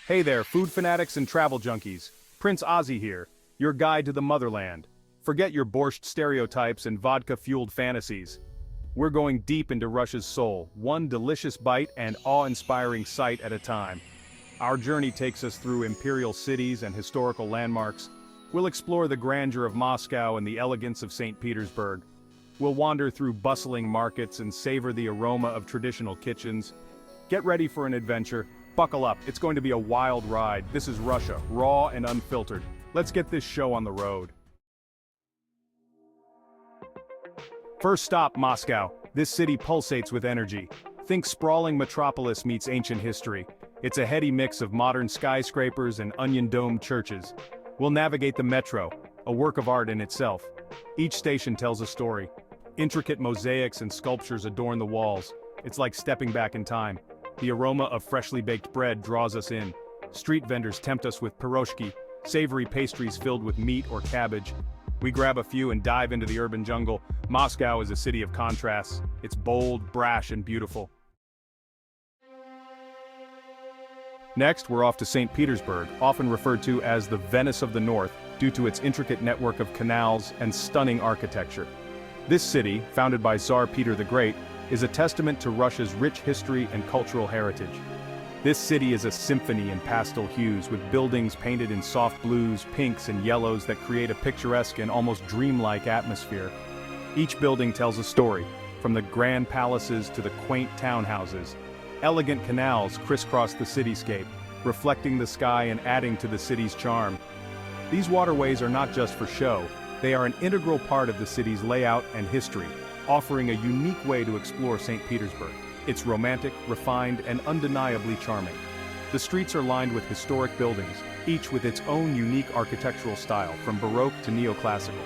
Hey there, food fanatics and travel junkies. Prince Ozzy here, your guide to the motherland. Forget your borscht stereotypes and vodka-fueled fantasies. We're going deep into Russia's soul, one delicious bite and awe-inspiring sight at a time. Our journey takes us through imperial cities and historical landmarks. We'll explore the grandeur of Moscow and the elegance of St. Petersburg. We'll wander through bustling markets and savor the aroma of traditional kitchens. Get ready for an adventure. Buckle up, it's going to be a wild ride. This is Russia, raw and unfiltered. Let's get this show on the road. First stop, Moscow. This city pulsates with energy. Think sprawling metropolis meets ancient history. It's a heady mix of modern skyscrapers and onion-domed churches. We'll navigate the metro, a work of art in itself. Each station tells a story. Intricate mosaics and sculptures adorn the walls. It's like stepping back in time. The aroma of freshly baked bread draws us in. Street vendors tempt us with piroshki, savory pastries filled with meat or cabbage. We grab a few and dive into the urban jungle. Moscow is a city of contrasts. It's bold, brash, and beautiful. Next, we're off to St. Petersburg, often referred to as the Venice of the North, due to its intricate network of canals and stunning architecture. This city, founded by Tsar Peter the Great, is a testament to Russia's rich history and cultural heritage. This city is a symphony in pastel hues, with buildings painted in soft blues, pinks, and yellows that create a picturesque and almost dreamlike atmosphere. Each building tells a story, from the grand palaces to the quaint townhouses. Elegant canals crisscross the cityscape, reflecting the sky and adding to the city's charm. These waterways are not just for show, they are an integral part of the city's layout and history, offering a unique way to explore St. Petersburg. It's romantic, refined, and undeniably charming. The streets are lined with historic buildings, each with its own unique architectural style, from Baroque to neoclassical.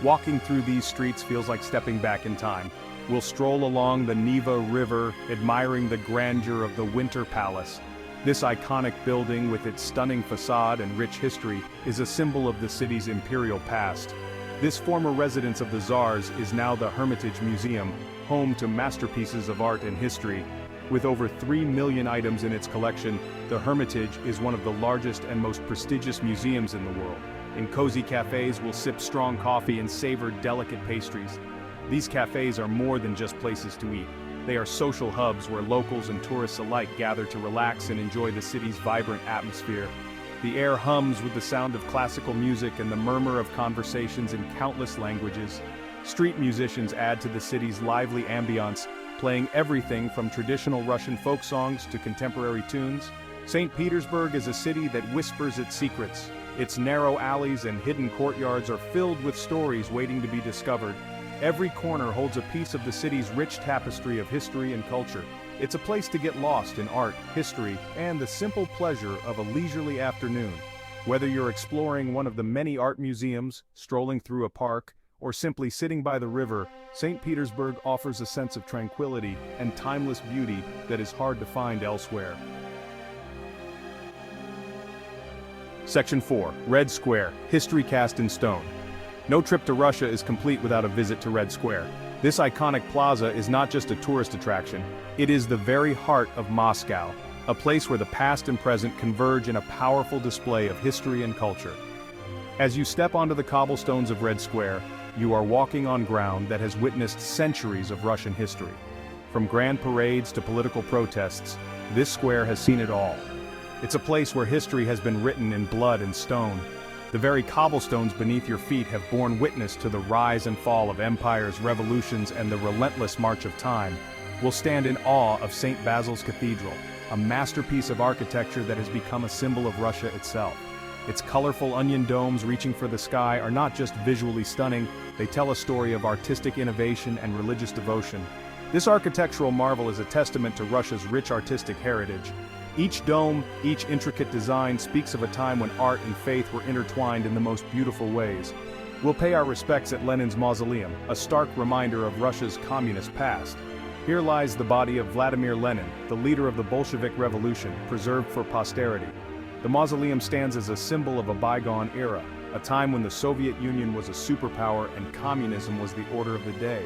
Walking through these streets feels like stepping back in time. We'll stroll along the Neva River, admiring the grandeur of the Winter Palace. This iconic building, with its stunning facade and rich history, is a symbol of the city's imperial past. This former residence of the Tsars is now the Hermitage Museum, home to masterpieces of art and history. With over 3 million items in its collection, the Hermitage is one of the largest and most prestigious museums in the world. In cozy cafes, we'll sip strong coffee and savor delicate pastries. These cafes are more than just places to eat. They are social hubs where locals and tourists alike gather to relax and enjoy the city's vibrant atmosphere. The air hums with the sound of classical music and the murmur of conversations in countless languages. Street musicians add to the city's lively ambiance, playing everything from traditional Russian folk songs to contemporary tunes. St. Petersburg is a city that whispers its secrets. Its narrow alleys and hidden courtyards are filled with stories waiting to be discovered. Every corner holds a piece of the city's rich tapestry of history and culture. It's a place to get lost in art, history, and the simple pleasure of a leisurely afternoon. Whether you're exploring one of the many art museums, strolling through a park, or simply sitting by the river, St. Petersburg offers a sense of tranquility and timeless beauty that is hard to find elsewhere. Section 4. Red Square, History Cast in Stone. No trip to Russia is complete without a visit to Red Square. This iconic plaza is not just a tourist attraction, it is the very heart of Moscow, a place where the past and present converge in a powerful display of history and culture. As you step onto the cobblestones of Red Square, you are walking on ground that has witnessed centuries of Russian history. From grand parades to political protests, this square has seen it all. It's a place where history has been written in blood and stone. The very cobblestones beneath your feet have borne witness to the rise and fall of empires, revolutions, and the relentless march of time. We'll stand in awe of St. Basil's Cathedral, a masterpiece of architecture that has become a symbol of Russia itself. Its colorful onion domes reaching for the sky are not just visually stunning, they tell a story of artistic innovation and religious devotion. This architectural marvel is a testament to Russia's rich artistic heritage. Each dome, each intricate design speaks of a time when art and faith were intertwined in the most beautiful ways. We'll pay our respects at Lenin's mausoleum, a stark reminder of Russia's communist past. Here lies the body of Vladimir Lenin, the leader of the Bolshevik Revolution, preserved for posterity. The mausoleum stands as a symbol of a bygone era, a time when the Soviet Union was a superpower and communism was the order of the day.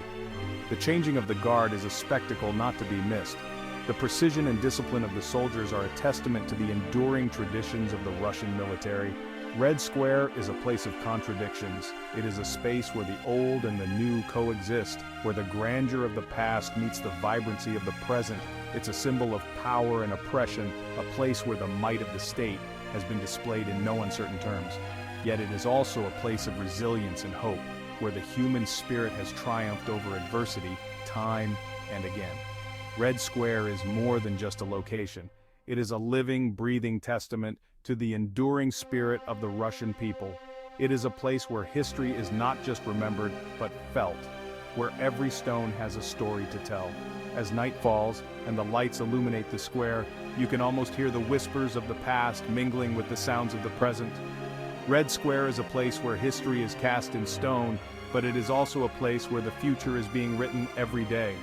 The changing of the guard is a spectacle not to be missed. The precision and discipline of the soldiers are a testament to the enduring traditions of the Russian military. Red Square is a place of contradictions. It is a space where the old and the new coexist, where the grandeur of the past meets the vibrancy of the present. It's a symbol of power and oppression, a place where the might of the state has been displayed in no uncertain terms. Yet it is also a place of resilience and hope, where the human spirit has triumphed over adversity, time and again. Red Square is more than just a location. It is a living, breathing testament to the enduring spirit of the Russian people. It is a place where history is not just remembered, but felt, where every stone has a story to tell. As night falls and the lights illuminate the square, you can almost hear the whispers of the past mingling with the sounds of the present. Red Square is a place where history is cast in stone, but it is also a place where the future is being written every day.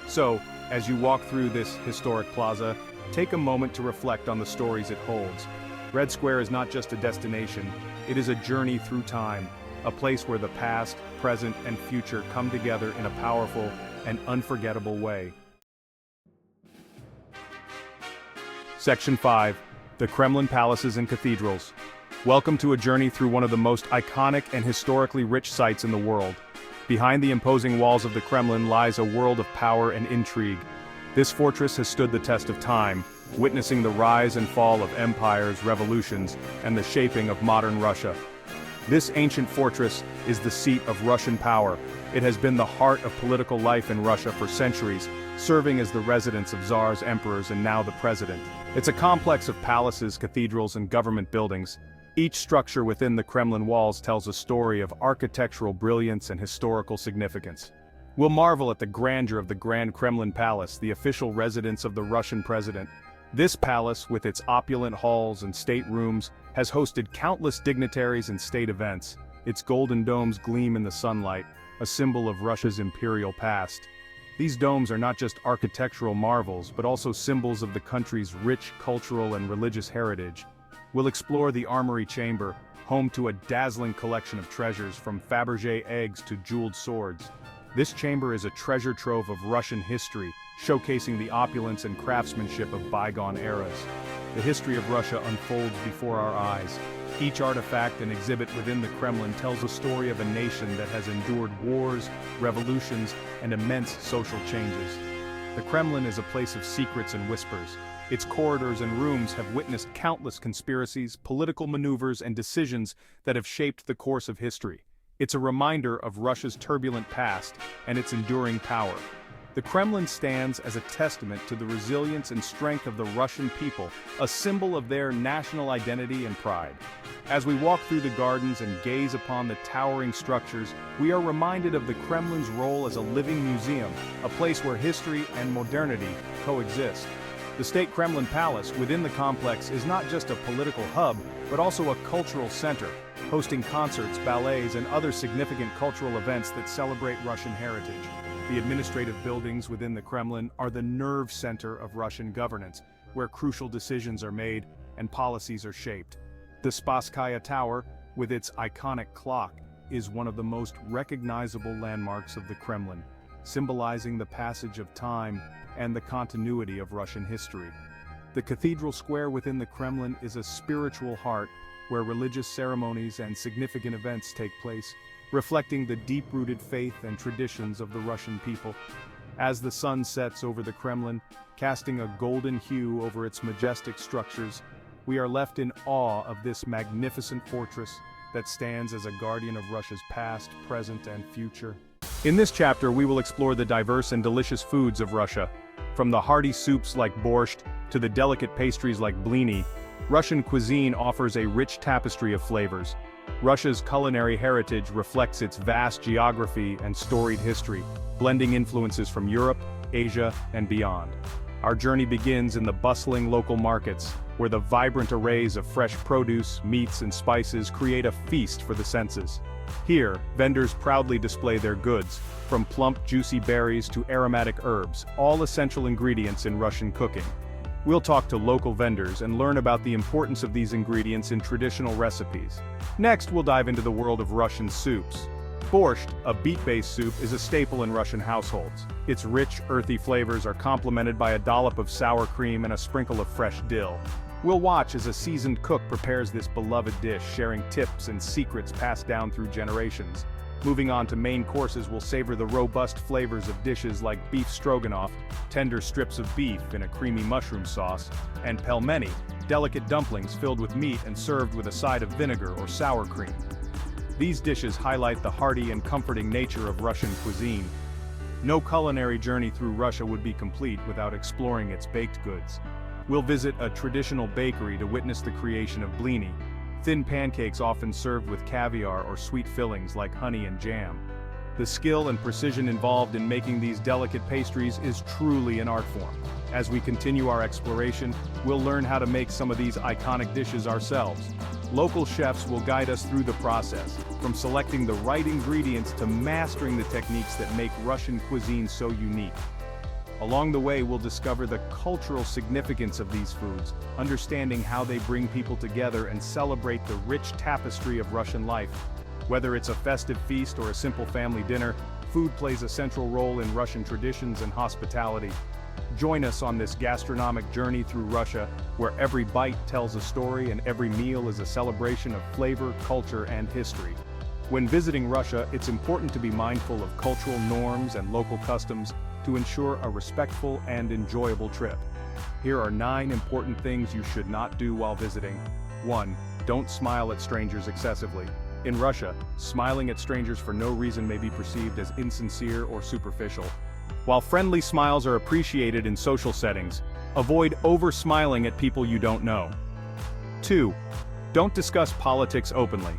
So, as you walk through this historic plaza, take a moment to reflect on the stories it holds. Red Square is not just a destination, it is a journey through time, a place where the past, present, and future come together in a powerful and unforgettable way. Section 5. The Kremlin Palaces and Cathedrals. Welcome to a journey through one of the most iconic and historically rich sites in the world. Behind the imposing walls of the Kremlin lies a world of power and intrigue. This fortress has stood the test of time, witnessing the rise and fall of empires, revolutions, and the shaping of modern Russia. This ancient fortress is the seat of Russian power. It has been the heart of political life in Russia for centuries, serving as the residence of czars, emperors, and now the president. It's a complex of palaces, cathedrals, and government buildings. Each structure within the Kremlin walls tells a story of architectural brilliance and historical significance. We'll marvel at the grandeur of the Grand Kremlin Palace, the official residence of the Russian president. This palace, with its opulent halls and staterooms, has hosted countless dignitaries and state events. Its golden domes gleam in the sunlight, a symbol of Russia's imperial past. These domes are not just architectural marvels, but also symbols of the country's rich cultural and religious heritage. We'll explore the Armory Chamber, home to a dazzling collection of treasures from Fabergé eggs to jeweled swords. This chamber is a treasure trove of Russian history, showcasing the opulence and craftsmanship of bygone eras. The history of Russia unfolds before our eyes. Each artifact and exhibit within the Kremlin tells a story of a nation that has endured wars, revolutions, and immense social changes. The Kremlin is a place of secrets and whispers. Its corridors and rooms have witnessed countless conspiracies, political maneuvers, and decisions that have shaped the course of history. It's a reminder of Russia's turbulent past and its enduring power. The Kremlin stands as a testament to the resilience and strength of the Russian people, a symbol of their national identity and pride. As we walk through the gardens and gaze upon the towering structures, we are reminded of the Kremlin's role as a living museum, a place where history and modernity coexist. The State Kremlin Palace within the complex is not just a political hub, but also a cultural center, hosting concerts, ballets, and other significant cultural events that celebrate Russian heritage. The administrative buildings within the Kremlin are the nerve center of Russian governance, where crucial decisions are made and policies are shaped. The Spasskaya Tower, with its iconic clock, is one of the most recognizable landmarks of the Kremlin, symbolizing the passage of time and the continuity of Russian history. The Cathedral Square within the Kremlin is a spiritual heart where religious ceremonies and significant events take place, reflecting the deep-rooted faith and traditions of the Russian people. As the sun sets over the Kremlin, casting a golden hue over its majestic structures, we are left in awe of this magnificent fortress that stands as a guardian of Russia's past, present, and future. In this chapter, we will explore the diverse and delicious foods of Russia. From the hearty soups like borscht to the delicate pastries like blini, Russian cuisine offers a rich tapestry of flavors. Russia's culinary heritage reflects its vast geography and storied history, blending influences from Europe, Asia, and beyond. Our journey begins in the bustling local markets, where the vibrant arrays of fresh produce, meats, and spices create a feast for the senses. Here, vendors proudly display their goods, from plump, juicy berries to aromatic herbs, all essential ingredients in Russian cooking. We'll talk to local vendors and learn about the importance of these ingredients in traditional recipes. Next, we'll dive into the world of Russian soups. Borscht, a beet-based soup, is a staple in Russian households. Its rich, earthy flavors are complemented by a dollop of sour cream and a sprinkle of fresh dill. We'll watch as a seasoned cook prepares this beloved dish, sharing tips and secrets passed down through generations. Moving on to main courses, we'll savor the robust flavors of dishes like beef stroganoff, tender strips of beef in a creamy mushroom sauce, and pelmeni, delicate dumplings filled with meat and served with a side of vinegar or sour cream. These dishes highlight the hearty and comforting nature of Russian cuisine. No culinary journey through Russia would be complete without exploring its baked goods. We'll visit a traditional bakery to witness the creation of blini, thin pancakes often served with caviar or sweet fillings like honey and jam. The skill and precision involved in making these delicate pastries is truly an art form. As we continue our exploration, we'll learn how to make some of these iconic dishes ourselves. Local chefs will guide us through the process, from selecting the right ingredients to mastering the techniques that make Russian cuisine so unique. Along the way, we'll discover the cultural significance of these foods, understanding how they bring people together and celebrate the rich tapestry of Russian life. Whether it's a festive feast or a simple family dinner, food plays a central role in Russian traditions and hospitality. Join us on this gastronomic journey through Russia, where every bite tells a story and every meal is a celebration of flavor, culture, and history. When visiting Russia, it's important to be mindful of cultural norms and local customs to ensure a respectful and enjoyable trip. Here are 9 important things you should not do while visiting. 1. Don't smile at strangers excessively. In Russia, smiling at strangers for no reason may be perceived as insincere or superficial. While friendly smiles are appreciated in social settings, avoid over-smiling at people you don't know. 2. Don't discuss politics openly.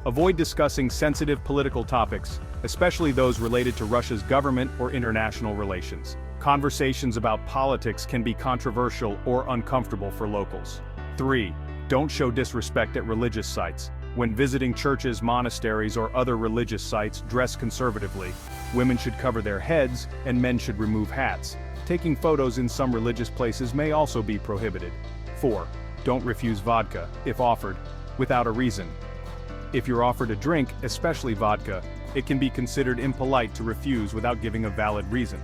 Avoid discussing sensitive political topics, especially those related to Russia's government or international relations. Conversations about politics can be controversial or uncomfortable for locals. 3. Don't show disrespect at religious sites. When visiting churches, monasteries, or other religious sites, dress conservatively. Women should cover their heads, and men should remove hats. Taking photos in some religious places may also be prohibited. 4. Don't refuse vodka, if offered, without a reason. If you're offered a drink, especially vodka, it can be considered impolite to refuse without giving a valid reason.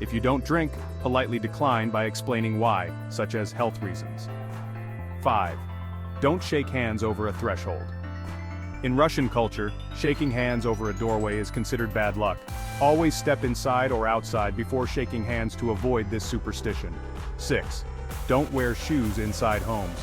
If you don't drink, politely decline by explaining why, such as health reasons. 5. Don't shake hands over a threshold. In Russian culture, shaking hands over a doorway is considered bad luck. Always step inside or outside before shaking hands to avoid this superstition. 6. Don't wear shoes inside homes.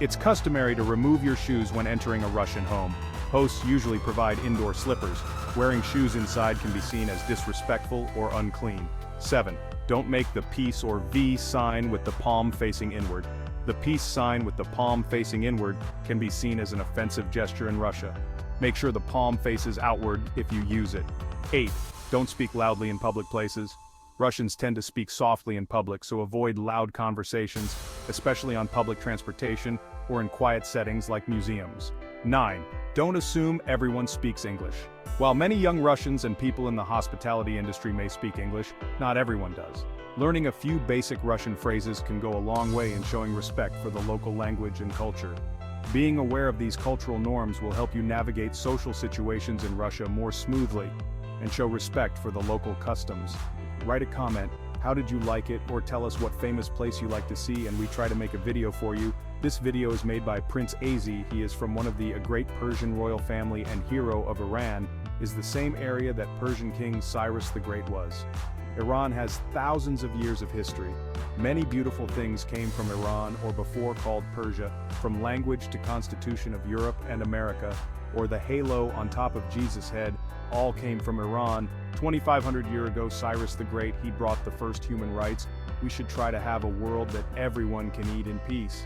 It's customary to remove your shoes when entering a Russian home. Hosts usually provide indoor slippers. Wearing shoes inside can be seen as disrespectful or unclean. 7. Don't make the peace or V sign with the palm facing inward. The peace sign with the palm facing inward can be seen as an offensive gesture in Russia. Make sure the palm faces outward if you use it. 8. Don't speak loudly in public places. Russians tend to speak softly in public, so avoid loud conversations, especially on public transportation or in quiet settings like museums. 9. Don't assume everyone speaks English. While many young Russians and people in the hospitality industry may speak English, not everyone does. Learning a few basic Russian phrases can go a long way in showing respect for the local language and culture. Being aware of these cultural norms will help you navigate social situations in Russia more smoothly and show respect for the local customs. Write a comment, how did you like it, or tell us what famous place you like to see and we try to make a video for you. This video is made by Prince Azi. He is from one of the great Persian royal family and hero of Iran, is the same area that Persian King Cyrus the Great was. Iran has thousands of years of history. Many beautiful things came from Iran or before called Persia, from language to constitution of Europe and America, or the halo on top of Jesus' head, all came from Iran. 2,500 years ago, Cyrus the Great, he brought the first human rights. We should try to have a world that everyone can eat in peace.